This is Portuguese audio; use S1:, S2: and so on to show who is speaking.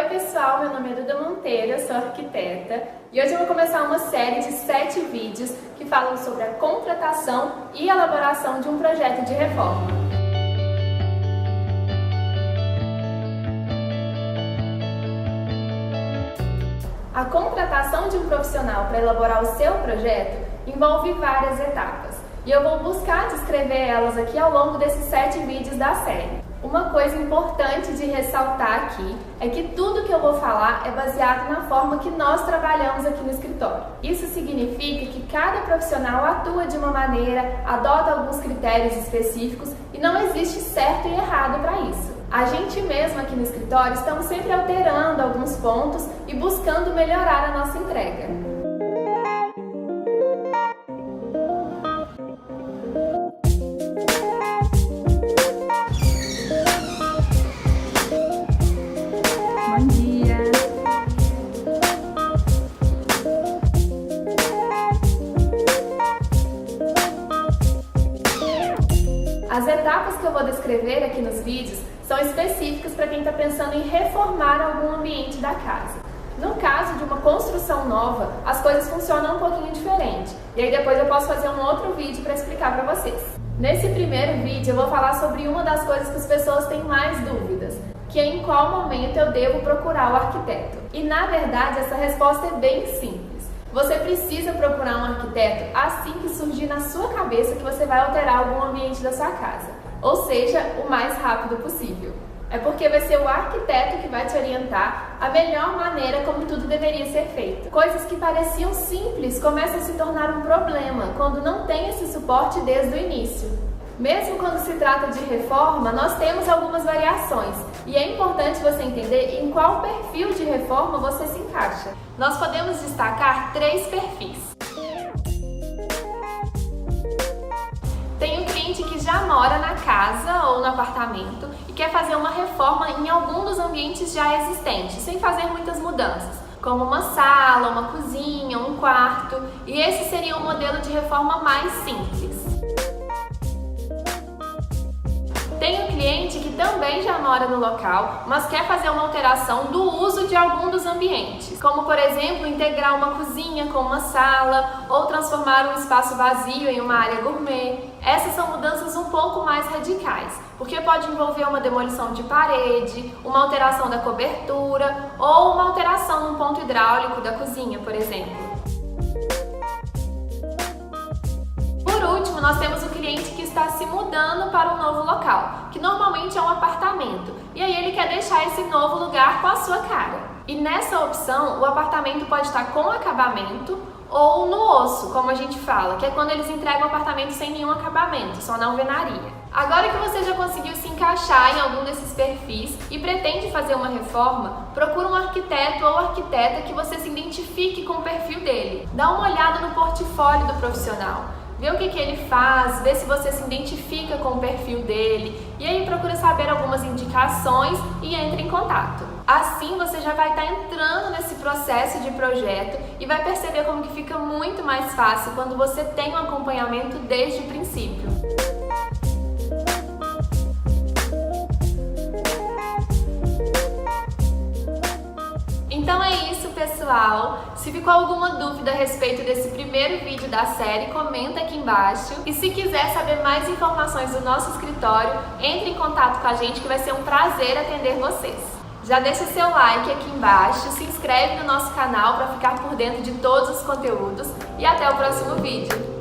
S1: pessoal, meu nome é Duda Monteiro, eu sou arquiteta e hoje eu vou começar uma série de 7 vídeos que falam sobre a contratação e elaboração de um projeto de reforma. A contratação de um profissional para elaborar o seu projeto envolve várias etapas e eu vou buscar descrever elas aqui ao longo desses 7 vídeos da série. Uma coisa importante de ressaltar aqui é que tudo que eu vou falar é baseado na forma que nós trabalhamos aqui no escritório. Isso significa que cada profissional atua de uma maneira, adota alguns critérios específicos e não existe certo e errado para isso. A gente mesmo aqui no escritório estamos sempre alterando alguns pontos e buscando melhorar a nossa entrega. As etapas que eu vou descrever aqui nos vídeos são específicas para quem está pensando em reformar algum ambiente da casa. No caso de uma construção nova, as coisas funcionam um pouquinho diferente. E aí depois eu posso fazer um outro vídeo para explicar para vocês. Nesse primeiro vídeo eu vou falar sobre uma das coisas que as pessoas têm mais dúvidas, que é em qual momento eu devo procurar o arquiteto. E na verdade essa resposta é bem simples. Você precisa procurar um arquiteto assim que surgir na sua cabeça que você vai alterar algum ambiente da sua casa, ou seja, o mais rápido possível. É porque vai ser o arquiteto que vai te orientar a melhor maneira como tudo deveria ser feito. Coisas que pareciam simples começam a se tornar um problema quando não tem esse suporte desde o início. Mesmo quando se trata de reforma, nós temos algumas variações e é importante você entender em qual perfil de reforma você se encaixa. Nós podemos destacar 3 perfis. Tem o cliente que já mora na casa ou no apartamento e quer fazer uma reforma em algum dos ambientes já existentes, sem fazer muitas mudanças, como uma sala, uma cozinha, um quarto, e esse seria o modelo de reforma mais simples. Tem um cliente que também já mora no local, mas quer fazer uma alteração do uso de algum dos ambientes, como por exemplo, integrar uma cozinha com uma sala ou transformar um espaço vazio em uma área gourmet. Essas são mudanças um pouco mais radicais, porque pode envolver uma demolição de parede, uma alteração da cobertura ou uma alteração no ponto hidráulico da cozinha, por exemplo. Por último, nós temos o cliente que está se mudando para um novo local, que normalmente é um apartamento, e aí ele quer deixar esse novo lugar com a sua cara. E nessa opção, o apartamento pode estar com acabamento ou no osso, como a gente fala, que é quando eles entregam o apartamento sem nenhum acabamento, só na alvenaria. Agora que você já conseguiu se encaixar em algum desses perfis e pretende fazer uma reforma, procura um arquiteto ou arquiteta que você se identifique com o perfil dele. Dá uma olhada no portfólio do profissional. Vê o que ele faz, vê se você se identifica com o perfil dele e aí procura saber algumas indicações e entre em contato. Assim você já vai estar entrando nesse processo de projeto e vai perceber como que fica muito mais fácil quando você tem um acompanhamento desde o princípio. Então é isso, pessoal. Se ficou alguma dúvida a respeito desse primeiro vídeo da série, comenta aqui embaixo. E se quiser saber mais informações do nosso escritório, entre em contato com a gente que vai ser um prazer atender vocês. Já deixa seu like aqui embaixo, se inscreve no nosso canal para ficar por dentro de todos os conteúdos e até o próximo vídeo.